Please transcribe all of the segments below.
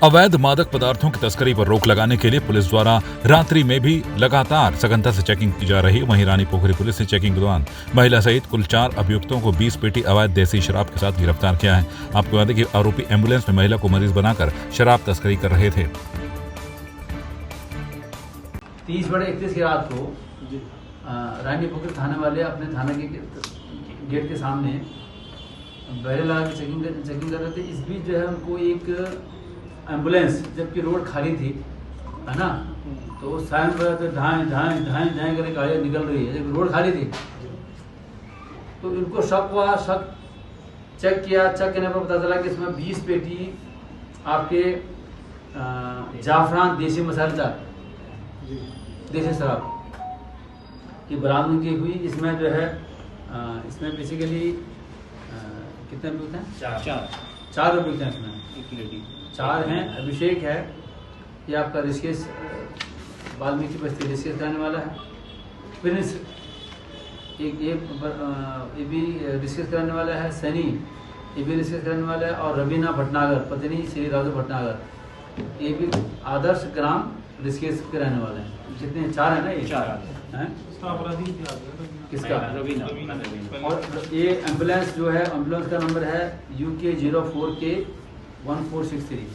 अवैध मादक पदार्थों की तस्करी पर रोक लगाने के लिए पुलिस द्वारा रात्रि में भी लगातार सघनता से चेकिंग की जा रही है। वहीं रानी पोखरी पुलिस ने चेकिंग के दौरान महिला सहित कुल 4 अभियुक्तों को 20 पेटी अवैध देसी शराब के साथ गिरफ्तार किया है। आपको बता दें कि आरोपी एम्बुलेंस में महिला को मरीज बनाकर शराब तस्करी कर रहे थे। 30/31 की रात को रानी पोखरी थाने वाले अपने थाने के गेट के सामने बैरियर लगा के चेकिंग कर रहे थे। इस बीच जो है उनको एक एम्बुलेंस, जबकि रोड खाली थी, है ना, तो साइड पर तो ढाएं करके गाड़ियाँ निकल रही है, जबकि रोड खाली थी। तो इनको शक हुआ, चेक करने पर पता चला कि इसमें 20 पेटी आपके जाफरान देसी मसालेदार देसी शराब की बरामदगी की हुई। इसमें जो है इसमें बेसिकली कितने अभियुक्त हैं? चार अभियुक्त हैं इसमें। 4 हैं। अभिषेक है, ये आपका ऋषिकेश वाल्मीकि बस्ती ऋषिकेश रहने वाला है। प्रिंस ये भी ऋषिकेश रहने वाला है। सनी ये भी ऋषिकेश रहने वाला है। और रवीना भटनागर पत्नी श्री राजू भटनागर ये भी आदर्श ग्राम ऋषिकेश के रहने वाले हैं। जितने 4 है ना, ये 4 हैं। किसका? रवीना। और ये एम्बुलेंस जो है, एम्बुलेंस का नंबर है UK 04K 1463।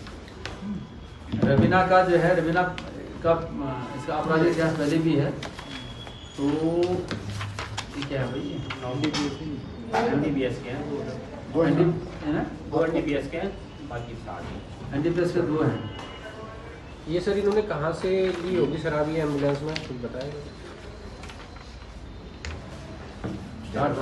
रवीना का जो है, रवीना का इसका आपराधिक इतिहास पहले भी है। तो ये क्या है भाई? NDPS के हैं, 2 NDPS के हैं, बाकी 7 NDPS के 2 हैं। ये सर इन्होंने कहाँ से ली होगी शराब ये एम्बुलेंस में, कुछ बताएगा? गाड़ी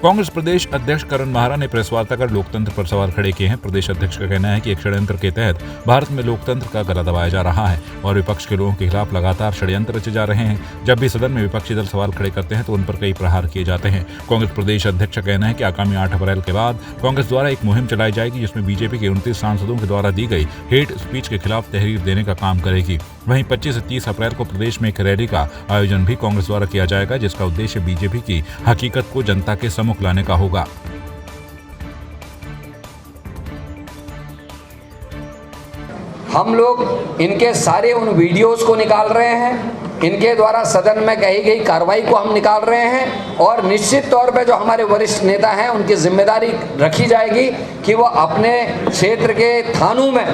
कांग्रेस प्रदेश अध्यक्ष करण माहरा ने प्रेस वार्ता कर लोकतंत्र पर सवाल खड़े किए हैं। प्रदेश अध्यक्ष का कहना है कि एक षड्यंत्र के तहत भारत में लोकतंत्र का गला दबाया जा रहा है और विपक्ष के लोगों के खिलाफ लगातार षड्यंत्र रचे जा रहे हैं। जब भी सदन में विपक्षी दल सवाल खड़े करते हैं तो उन पर कई प्रहार किए जाते हैं। कांग्रेस प्रदेश अध्यक्ष का कहना है कि आगामी 8 अप्रैल के बाद कांग्रेस द्वारा एक मुहिम चलाई जाएगी जिसमें बीजेपी के 29 सांसदों के द्वारा दी गई हेट स्पीच के खिलाफ तहरीर देने का काम करेगी। वहीं 25 से 30 अप्रैल को प्रदेश में एक रैली का आयोजन भी कांग्रेस द्वारा किया जाएगा जिसका उद्देश्य बीजेपी की हकीकत को जनता के सम्मुख लाने का होगा। हम लोग इनके सारे उन वीडियोस को निकाल रहे हैं, इनके द्वारा सदन में कही गई कार्रवाई को हम निकाल रहे हैं और निश्चित तौर पे जो हमारे वरिष्ठ नेता हैं उनकी जिम्मेदारी रखी जाएगी कि वो अपने क्षेत्र के थानों में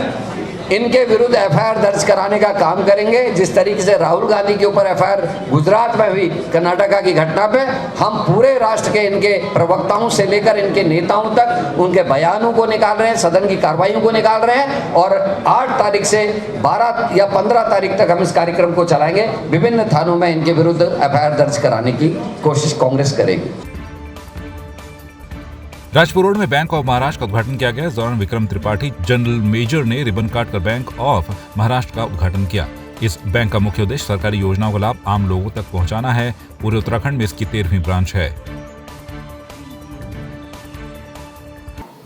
इनके विरुद्ध FIR दर्ज कराने का काम करेंगे। जिस तरीके से राहुल गांधी के ऊपर FIR गुजरात में हुई कर्नाटका की घटना पे, हम पूरे राष्ट्र के इनके प्रवक्ताओं से लेकर इनके नेताओं तक उनके बयानों को निकाल रहे हैं, सदन की कार्रवाइयों को निकाल रहे हैं और 8 तारीख से 12 या 15 तारीख तक हम इस कार्यक्रम को चलाएंगे। विभिन्न थानों में इनके विरुद्ध FIR दर्ज कराने की कोशिश कांग्रेस करेगी। राजपुर रोड में बैंक ऑफ महाराष्ट्र का उद्घाटन किया गया। इस दौरान विक्रम त्रिपाठी जनरल मेजर ने रिबन काटकर बैंक ऑफ महाराष्ट्र का उद्घाटन किया। इस बैंक का मुख्य उद्देश्य सरकारी योजनाओं का लाभ आम लोगों तक पहुंचाना है। पूरे उत्तराखंड में इसकी 13वीं ब्रांच है।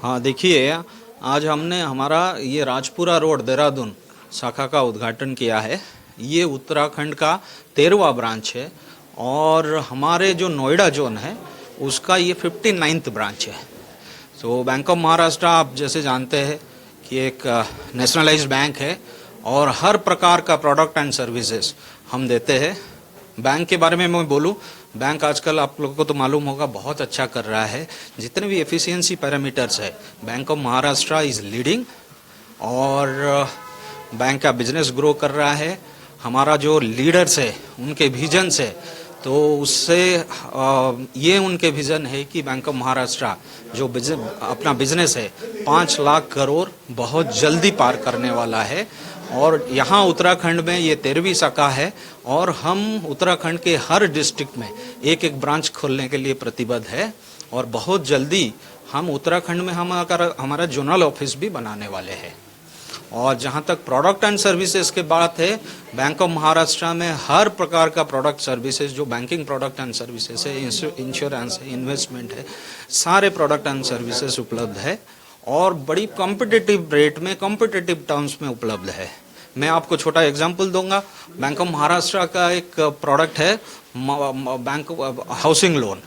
हाँ, देखिए आज हमने हमारा ये राजपुरा रोड देहरादून शाखा का उद्घाटन किया है। ये उत्तराखंड का 13वां ब्रांच है और हमारे जो नोएडा जोन है उसका ये 59th ब्रांच है। तो बैंक ऑफ महाराष्ट्र आप जैसे जानते हैं कि एक नेशनलाइज्ड बैंक है और हर प्रकार का प्रोडक्ट एंड सर्विसेज हम देते हैं। बैंक के बारे में मैं बोलूं, बैंक आजकल आप लोगों को तो मालूम होगा बहुत अच्छा कर रहा है। जितने भी एफिशिएंसी पैरामीटर्स है bank of Maharashtra is leading और बैंक का बिजनेस ग्रो कर रहा है। हमारा जो लीडर्स है उनके विजन से, तो उससे ये उनके विज़न है कि बैंक ऑफ महाराष्ट्र जो अपना बिजनेस है 5 लाख करोड़ बहुत जल्दी पार करने वाला है। और यहाँ उत्तराखंड में ये 13वीं शाखा है और हम उत्तराखंड के हर डिस्ट्रिक्ट में एक ब्रांच खोलने के लिए प्रतिबद्ध है और बहुत जल्दी हम उत्तराखंड में हमारा जोनल ऑफिस भी बनाने वाले हैं। और जहाँ तक प्रोडक्ट एंड सर्विसेज की बात है, बैंक ऑफ महाराष्ट्र में हर प्रकार का प्रोडक्ट सर्विसेज जो बैंकिंग प्रोडक्ट एंड सर्विसेज है, इंश्योरेंस है, इन्वेस्टमेंट है, सारे प्रोडक्ट एंड सर्विसेज उपलब्ध है और बड़ी कॉम्पिटिटिव रेट में, कॉम्पिटिटिव टर्म्स में उपलब्ध है। मैं आपको छोटा एग्जांपल दूंगा। बैंक ऑफ महाराष्ट्र का एक प्रोडक्ट है bank housing loan,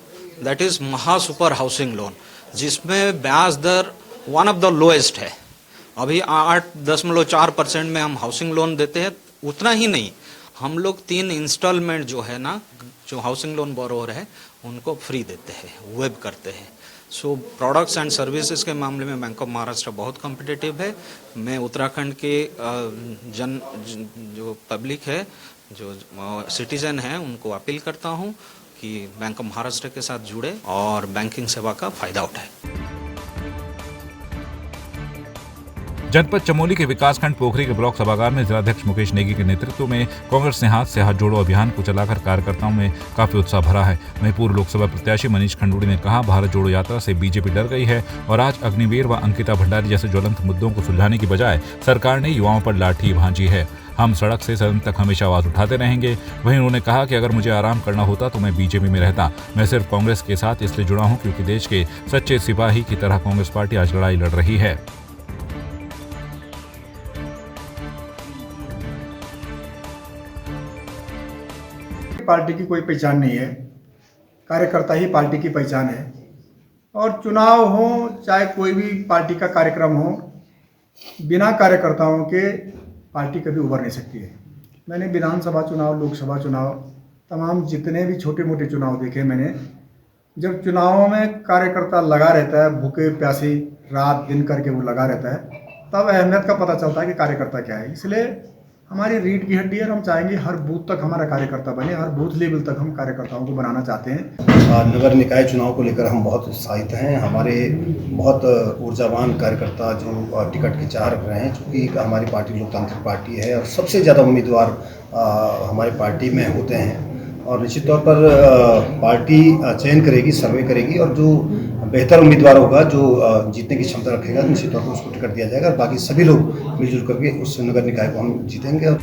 that is महा सुपर हाउसिंग लोन, जिसमें ब्याज दर वन ऑफ द लोएस्ट है। अभी 8.4% में हम हाउसिंग लोन देते हैं। उतना ही नहीं, हम लोग 3 इंस्टॉलमेंट जो है ना, जो हाउसिंग लोन बोरोवर है उनको फ्री देते हैं, वेब करते हैं। सो प्रोडक्ट्स एंड सर्विसेज के मामले में बैंक ऑफ महाराष्ट्र बहुत कॉम्पिटिटिव है। मैं उत्तराखंड के जो पब्लिक है, जो सिटीजन है, उनको अपील करता हूँ कि बैंक ऑफ महाराष्ट्र के साथ जुड़े और बैंकिंग सेवा का फायदा उठाए। जनपद चमोली के विकासखंड पोखरी के ब्लॉक सभागार में जिलाध्यक्ष मुकेश नेगी के नेतृत्व में कांग्रेस ने हाथ से हाथ जोड़ो अभियान को चलाकर कार्यकर्ताओं में काफी उत्साह भरा है। वहीं पूर्व लोकसभा प्रत्याशी मनीष खंडूड़ी ने कहा, भारत जोड़ो यात्रा से बीजेपी डर गई है और आज अग्निवीर व अंकिता भंडारी जैसे ज्वलंत मुद्दों को सुलझाने की बजाय सरकार ने युवाओं पर लाठी भांजी है। हम सड़क से सदन तक हमेशा आवाज उठाते रहेंगे। वहीं उन्होंने कहा कि अगर मुझे आराम करना होता तो मैं बीजेपी में रहता। मैं सिर्फ कांग्रेस के साथ इसलिए जुड़ा हूं क्योंकि देश के सच्चे सिपाही की तरह कांग्रेस पार्टी आज लड़ाई लड़ रही है। पार्टी की कोई पहचान नहीं है, कार्यकर्ता ही पार्टी की पहचान है। और चुनाव हो चाहे कोई भी पार्टी का कार्यक्रम हो, बिना कार्यकर्ताओं के पार्टी कभी उभर नहीं सकती है। मैंने विधानसभा चुनाव, लोकसभा चुनाव, तमाम जितने भी छोटे मोटे चुनाव देखे मैंने। जब चुनावों में कार्यकर्ता लगा रहता है, भूखे प्यासी रात दिन करके वो लगा रहता है, तब अहमियत का पता चलता है कि कार्यकर्ता क्या है। इसलिए हमारी रीढ़ की हड्डी है, हम चाहेंगे हर बूथ तक हमारा कार्यकर्ता बने, हर बूथ लेवल तक हम कार्यकर्ताओं को बनाना चाहते हैं। नगर निकाय चुनाव को लेकर हम बहुत उत्साहित हैं। हमारे बहुत ऊर्जावान कार्यकर्ता जो टिकट के चाह रहे हैं, चूँकि हमारी पार्टी लोकतांत्रिक पार्टी है और सबसे ज़्यादा उम्मीदवार हमारी पार्टी में होते हैं। और निश्चित तौर पर पार्टी चयन करेगी, सर्वे करेगी और जो बेहतर उम्मीदवार होगा, जो जीतने की क्षमता रखेगा, निश्चित तौर पर उसको टिकट दिया जाएगा और बाकी सभी लोग मिलजुल करके उस नगर निकाय को हम जीतेंगे।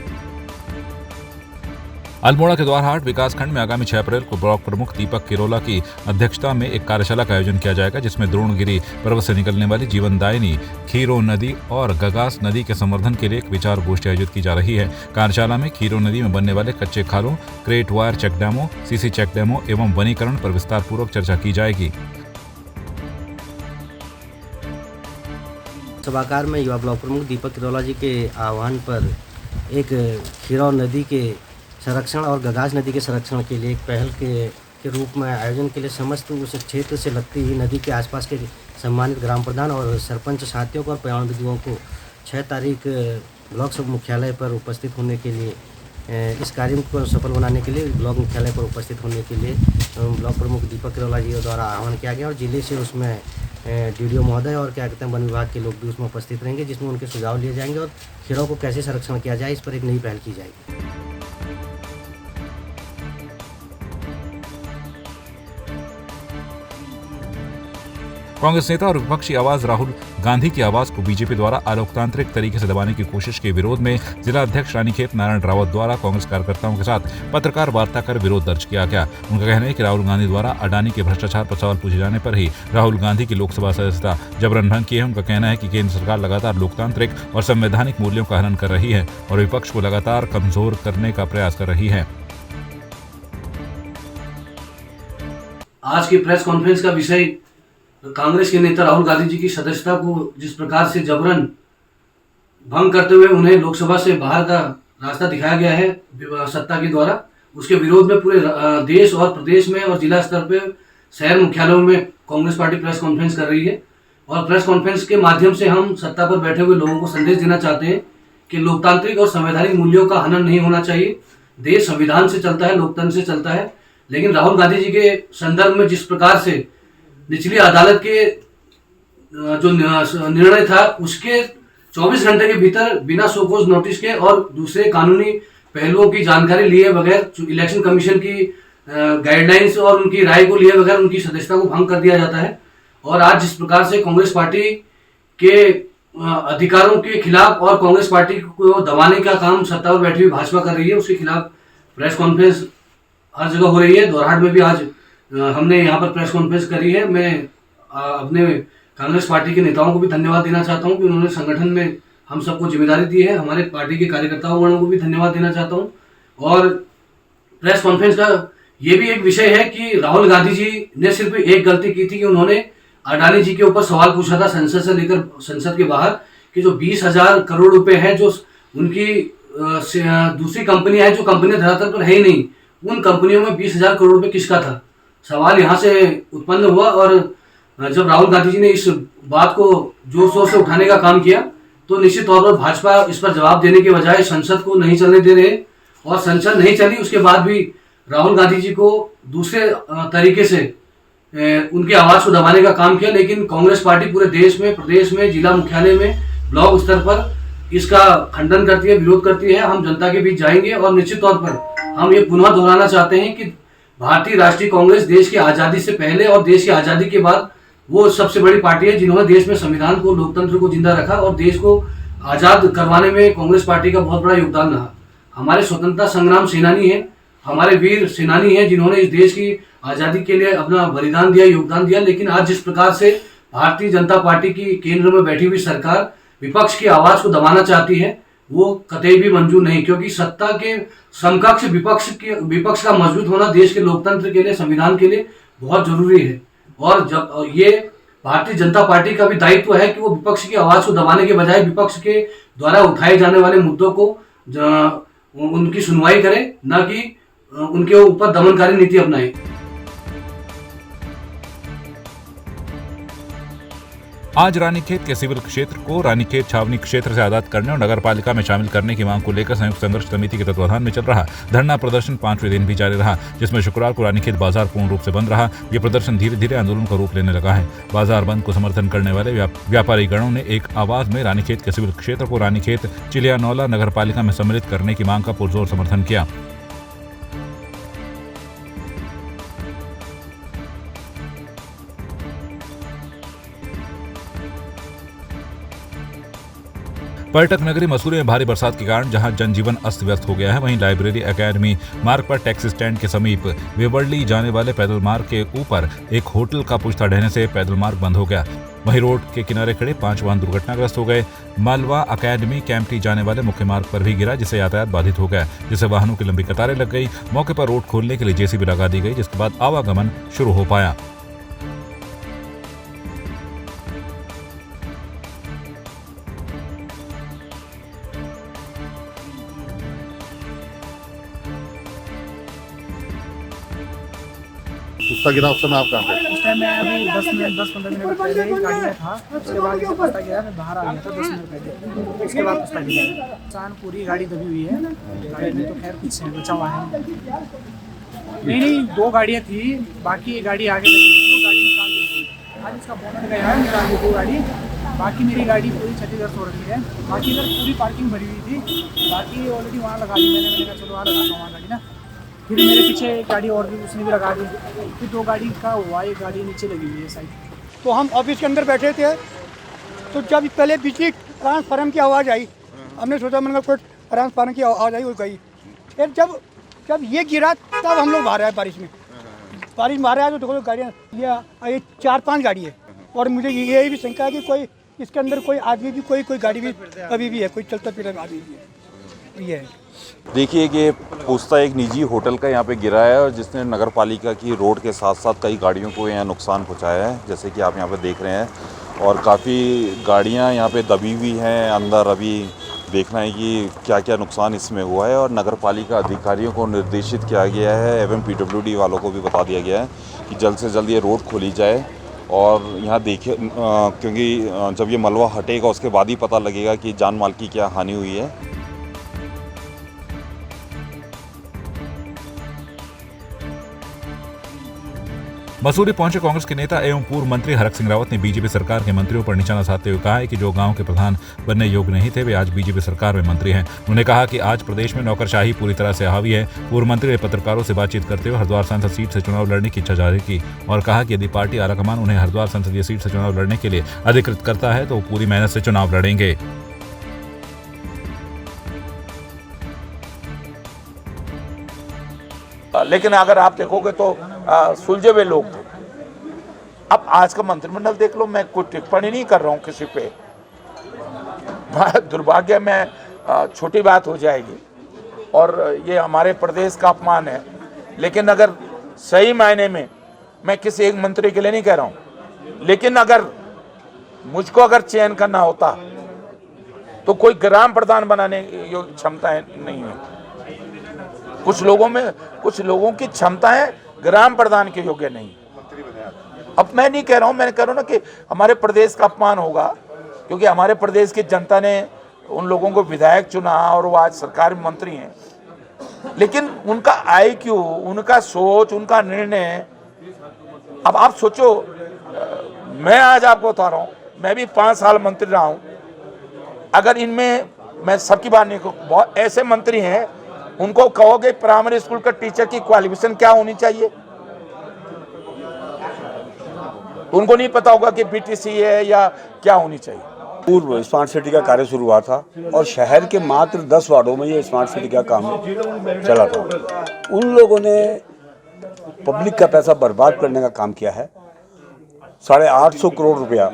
अल्मोड़ा के द्वारहाट विकासखंड में आगामी 6 अप्रैल को ब्लॉक प्रमुख दीपक किरोला की अध्यक्षता में एक कार्यशाला का आयोजन किया जाएगा, जिसमें द्रोणगिरी पर्वत से निकलने वाली जीवनदायिनी खीरो नदी और गगास नदी के संवर्धन के लिए एक विचार गोष्ठी आयोजित की जा रही है। कार्यशाला में खीरो नदी में बनने वाले कच्चे खालों, क्रेट वायर चेक डैमों, सीसी चेक डैमों एवं वनीकरण पर विस्तार पूर्वक चर्चा की जाएगी। सभागार में युवा ब्लॉक प्रमुख दीपक किरोला जी के आह्वान पर एक खीरो नदी के संरक्षण और गगास नदी के संरक्षण के लिए एक पहल के रूप में आयोजन के लिए समस्त उस क्षेत्र से लगती हुई नदी के आसपास के सम्मानित ग्राम प्रधान और सरपंच साथियों को और पर्यावरणविदों को 6 तारीख ब्लॉक सब मुख्यालय पर उपस्थित होने के लिए, इस कार्य को सफल बनाने के लिए ब्लॉक मुख्यालय पर उपस्थित होने के लिए ब्लॉक प्रमुख दीपक किरोला जी द्वारा आह्वान किया गया और जिले से उसमें डीडीओ महोदय और क्या कहते हैं वन विभाग के लोग भी उसमें उपस्थित रहेंगे, जिसमें उनके सुझाव लिए जाएंगे और खीरों को कैसे संरक्षण किया जाए इस पर एक नई पहल की जाएगी। कांग्रेस नेता और विपक्षी आवाज राहुल गांधी की आवाज को बीजेपी द्वारा अलोकतांत्रिक तरीके से दबाने की कोशिश के विरोध में जिला अध्यक्ष रानीखेत नारायण रावत द्वारा कांग्रेस कार्यकर्ताओं के साथ पत्रकार वार्ता कर विरोध दर्ज किया गया। उनका कहना है कि राहुल गांधी द्वारा अडानी के भ्रष्टाचार पर सवाल पूछे जाने पर ही राहुल गांधी की लोकसभा सदस्यता जबरन भंग की है। उनका कहना है कि केंद्र सरकार लगातार लोकतांत्रिक और संवैधानिक मूल्यों का हनन कर रही है और विपक्ष को लगातार कमजोर करने का प्रयास कर रही है। आज की प्रेस कॉन्फ्रेंस का विषय कांग्रेस के नेता राहुल गांधी जी की सदस्यता को जिस प्रकार से जबरन भंग करते हुए उन्हें लोकसभा से बाहर का रास्ता दिखाया गया है सत्ता के द्वारा, उसके विरोध में पूरे देश और प्रदेश में और जिला स्तर पे शहर मुख्यालयों में कांग्रेस पार्टी प्रेस कॉन्फ्रेंस कर रही है। और प्रेस कॉन्फ्रेंस के माध्यम से हम सत्ता पर बैठे हुए लोगों को संदेश देना चाहते हैं कि लोकतांत्रिक और संवैधानिक मूल्यों का हनन नहीं होना चाहिए। देश संविधान से चलता है, लोकतंत्र से चलता है, लेकिन राहुल गांधी जी के संदर्भ में जिस प्रकार से निचली अदालत के जो निर्णय था उसके 24 घंटे के भीतर बिना शोकॉज नोटिस के और दूसरे कानूनी पहलुओं की जानकारी लिए बगैर, इलेक्शन कमीशन की गाइडलाइंस और उनकी राय को लिए बगैर उनकी सदस्यता को भंग कर दिया जाता है। और आज जिस प्रकार से कांग्रेस पार्टी के अधिकारों के खिलाफ और कांग्रेस पार्टी को दबाने का काम सत्ता पर बैठी हुई भाजपा कर रही है, उसके खिलाफ प्रेस कॉन्फ्रेंस हर जगह हो रही है। द्वारहाट में भी आज हमने यहाँ पर प्रेस कॉन्फ्रेंस करी है। मैं अपने कांग्रेस पार्टी के नेताओं को भी धन्यवाद देना चाहता हूँ कि उन्होंने संगठन में हम सबको जिम्मेदारी दी है। हमारे पार्टी के कार्यकर्ताओं गणों को भी धन्यवाद देना चाहता हूँ। और प्रेस कॉन्फ्रेंस का ये भी एक विषय है कि राहुल गांधी जी ने सिर्फ एक गलती की थी कि उन्होंने अडानी जी के ऊपर सवाल पूछा था संसद से लेकर संसद के बाहर कि जो 20,000 करोड़ रुपए हैं जो उनकी दूसरी कंपनियां हैं, जो कंपनियां धरातल पर है ही नहीं, उन कंपनियों में 20,000 करोड़ रुपए किसका था, सवाल यहाँ से उत्पन्न हुआ। और जब राहुल गांधी जी ने इस बात को जोर शोर से उठाने का काम किया तो निश्चित तौर पर भाजपा इस पर जवाब देने के बजाय संसद को नहीं चलने दे रहे, और संसद नहीं चली उसके बाद भी राहुल गांधी जी को दूसरे तरीके से उनकी आवाज को दबाने का काम किया। लेकिन कांग्रेस पार्टी पूरे देश में, प्रदेश में, जिला मुख्यालय में, ब्लॉक स्तर पर इसका खंडन करती है, विरोध करती है। हम जनता के बीच जाएंगे और निश्चित तौर पर हम ये पुनः दोहराना चाहते हैं कि भारतीय राष्ट्रीय कांग्रेस देश की आजादी से पहले और देश की आजादी के बाद वो सबसे बड़ी पार्टी है जिन्होंने देश में संविधान को, लोकतंत्र को जिंदा रखा और देश को आजाद करवाने में कांग्रेस पार्टी का बहुत बड़ा योगदान रहा। हमारे स्वतंत्रता संग्राम सेनानी है, हमारे वीर सेनानी हैं जिन्होंने इस देश की आज़ादी के लिए अपना बलिदान दिया, योगदान दिया। लेकिन आज जिस प्रकार से भारतीय जनता पार्टी की केंद्र में बैठी हुई सरकार विपक्ष की आवाज़ को दबाना चाहती है, वो कतई भी मंजूर नहीं, क्योंकि सत्ता के समकक्ष विपक्ष का मजबूत होना देश के लोकतंत्र के लिए, संविधान के लिए बहुत जरूरी है। और जब ये भारतीय जनता पार्टी का भी दायित्व है कि वो विपक्ष की आवाज़ को दबाने के बजाय विपक्ष के द्वारा उठाए जाने वाले मुद्दों को उनकी सुनवाई करे, न कि उनके ऊपर दमनकारी नीति अपनाए। आज रानीखेत के सिविल क्षेत्र को रानीखेत छावनी क्षेत्र से आजाद करने और नगर पालिका में शामिल करने की मांग को लेकर संयुक्त संघर्ष समिति के तत्वाधान में चल रहा धरना प्रदर्शन 5वें दिन भी जारी रहा, जिसमें शुक्रवार को रानीखेत बाजार पूर्ण रूप से बंद रहा। ये प्रदर्शन धीरे धीरे आंदोलन का रूप लेने लगा है। बाजार बंद को समर्थन करने वाले व्यापारी गणों ने एक आवाज में रानीखेत के सिविल क्षेत्र को रानीखेत चिलियानौला नगर पालिका में सम्मिलित करने की मांग का पुरजोर समर्थन किया। पर्यटक नगरी मसूरी में भारी बरसात के कारण जहां जनजीवन अस्त व्यस्त हो गया है, वहीं लाइब्रेरी एकेडमी मार्ग पर टैक्सी स्टैंड के समीप वेवरली जाने वाले पैदल मार्ग के ऊपर एक होटल का पुश्ता ढहने से पैदल मार्ग बंद हो गया। वहीं रोड के किनारे खड़े 5 वाहन दुर्घटनाग्रस्त हो गए। मालवा अकेडमी कैंपटी जाने वाले मुख्य मार्ग पर भी गिरा, जिससे यातायात बाधित हो गया, जिससे वाहनों की लंबी कतारें लग गई। मौके पर रोड खोलने के लिए जेसीबी लगा दी गई, जिसके बाद आवागमन शुरू हो पाया। उसका गिरा उस समय आप कहाँ थे? उस टाइम मैं अभी 10-15 मिनट पहले ही गाड़ी में था। उसके बाद जब पता गया मैं बाहर आ गया था 10 मिनट पहले। उसके बाद पता गया नुकसान पूरी गाड़ी दबी हुई है। गाड़ी में तो खैर कुछ है, बचा हुआ है। नहीं 2 गाड़ियाँ थी, बाकी एक गाड़ी आगे लगी थी, वो गाड़ी निकाल दी थी। आज इसका बोनट गया है, निकाल दी 2 गाड़ी। बाकी मेरी गाड़ी पूरी क्षतिग्रस्त हो रही है। बाकी इधर पूरी पार्किंग भरी हुई थी, बाकी ऑलरेडी वहाँ लगा दी मैंने कहा चलो वहाँ लगाता हूँ वहाँ गाड़ी ना। फिर मेरे पीछे एक गाड़ी और भी उसने भी लगा दी, फिर 2 गाड़ी का हुआ, एक गाड़ी नीचे लगी हुई है साइड। तो हम ऑफिस के अंदर बैठे थे, तो जब पहले बिजली ट्रांसफार्मर की आवाज़ आई, हमने सोचा मतलब कोई ट्रांसफार्मर की आवाज़ आई, वो गई। फिर जब ये गिरा तब हम लोग बाहर आए, बारिश में बाहर आए तो देखो गाड़ियाँ ये 4-5 गाड़ी है। और मुझे ये भी शंका है कि कोई इसके अंदर कोई आदमी भी कोई गाड़ी भी अभी भी है, कोई चलता फिरता आदमी भी है। ये है देखिए कि पुश्ता एक निजी होटल का यहाँ पे गिरा है और जिसने नगर पालिका की रोड के साथ साथ कई गाड़ियों को यहाँ नुकसान पहुँचाया है, जैसे कि आप यहाँ पे देख रहे हैं। और काफ़ी गाड़ियाँ यहाँ पे दबी हुई हैं अंदर। अभी देखना है कि क्या क्या नुकसान इसमें हुआ है और नगर पालिका अधिकारियों को निर्देशित किया गया है एवं PWD वालों को भी बता दिया गया है कि जल्द से जल्द ये रोड खोली जाए। और यहाँ देखिए क्योंकि जब ये मलबा हटेगा उसके बाद ही पता लगेगा कि जान माल की क्या हानि हुई है। मसूरी पहुंचे कांग्रेस के नेता एवं पूर्व मंत्री हरक सिंह रावत ने बीजेपी सरकार के मंत्रियों पर निशाना साधते हुए कहा है कि जो गांव के प्रधान बनने योग्य नहीं थे वे आज बीजेपी सरकार में मंत्री हैं। उन्होंने कहा कि आज प्रदेश में नौकरशाही पूरी तरह से हावी है। पूर्व मंत्री ने पत्रकारों से बातचीत करते हुए हरिद्वार संसद सीट से चुनाव लड़ने की इच्छा जाहिर की और कहा कि यदि पार्टी आलाकमान उन्हें हरिद्वार संसदीय सीट से चुनाव लड़ने के लिए अधिकृत करता है तो वो पूरी मेहनत से चुनाव लड़ेंगे। लेकिन अगर आप देखोगे तो सुलझे हुए लोग थे। अब आज का मंत्रिमंडल देख लो, मैं कोई टिप्पणी नहीं कर रहा हूं किसी पे। दुर्भाग्य में छोटी बात हो जाएगी और ये हमारे प्रदेश का अपमान है। लेकिन अगर सही मायने में, मैं किसी एक मंत्री के लिए नहीं कह रहा हूँ, लेकिन अगर मुझको अगर चयन करना होता तो कोई ग्राम प्रधान बनाने की क्षमताएं नहीं है। कुछ लोगों की क्षमताएं ग्राम प्रधान के योग्य नहीं। अब मैं नहीं कह रहा हूं, मैं कह रहा हूं ना कि हमारे प्रदेश का अपमान होगा, क्योंकि हमारे प्रदेश की जनता ने उन लोगों को विधायक चुना और वो आज सरकारी मंत्री हैं। लेकिन उनका IQ, उनका सोच, उनका निर्णय, अब आप सोचो, मैं आज आपको बता रहा हूं, मैं भी 5 साल मंत्री रहा हूं। अगर इनमें, मैं सबकी बात नहीं कहूँ, बहुत ऐसे मंत्री हैं, उनको कहोगे प्राइमरी स्कूल का टीचर की क्वालिफिकेशन क्या होनी चाहिए, तो उनको नहीं पता होगा कि BTC है या क्या होनी चाहिए। पूर्व स्मार्ट सिटी का कार्य शुरू हुआ था और शहर के मात्र 10 वार्डों में ये स्मार्ट सिटी का काम चला था। उन लोगों ने पब्लिक का पैसा बर्बाद करने का काम किया है। 850 करोड़ रुपया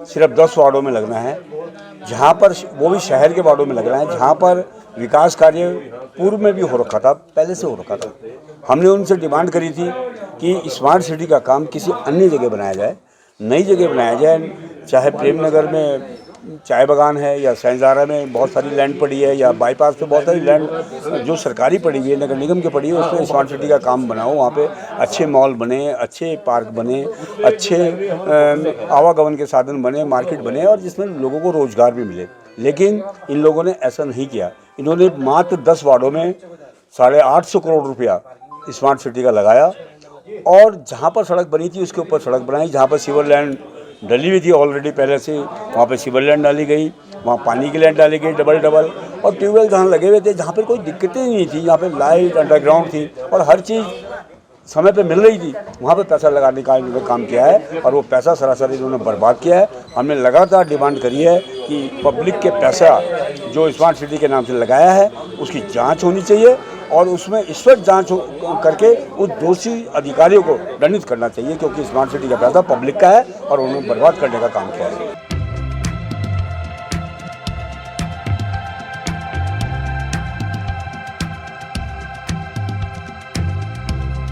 सिर्फ 10 वार्डों में लगना है, जहाँ पर, वो भी शहर के वार्डों में लगना है, जहाँ पर विकास कार्य पूर्व में भी हो रखा था, पहले से हो रखा था। हमने उनसे डिमांड करी थी कि स्मार्ट सिटी का काम किसी अन्य जगह बनाया जाए, नई जगह बनाया जाए, चाहे प्रेमनगर में चाय बागान है या सैंजारा में बहुत सारी लैंड पड़ी है या बाईपास पे बहुत सारी लैंड जो सरकारी पड़ी हुई है, नगर निगम की पड़ी है, उसमें स्मार्ट सिटी का काम बनाओ। वहाँ पे अच्छे मॉल बने, अच्छे पार्क बने, अच्छे आवागमन के साधन बने, मार्केट बने और जिसमें लोगों को रोजगार भी मिले। लेकिन इन लोगों ने ऐसा नहीं किया। इन्होंने मात्र 10 वार्डों में 850 करोड़ रुपया स्मार्ट सिटी का लगाया और जहाँ पर सड़क बनी थी उसके ऊपर सड़क बनाई, जहाँ पर सीवर लैंड डली हुई थी ऑलरेडी पहले से, वहाँ पे सीवर लैंड डाली गई, वहाँ पानी की लैंड डाली गई डबल, और ट्यूबवेल जहाँ लगे हुए थे, जहाँ पर कोई दिक्कतें नहीं थी, जहाँ पे लाइट अंडरग्राउंड थी और हर चीज़ समय पे मिल रही थी, वहाँ पे पैसा लगाने का इन्होंने काम किया है और वो पैसा सरासर इन्होंने बर्बाद किया है। हमने लगातार डिमांड करी है कि पब्लिक के पैसा जो स्मार्ट सिटी के नाम से लगाया है उसकी जांच होनी चाहिए और उसमें ईश्वर जांच करके उस दोषी अधिकारियों को दंडित करना चाहिए, क्योंकि स्मार्ट सिटी का पैसा पब्लिक का है और उन्होंने बर्बाद करने का काम किया है।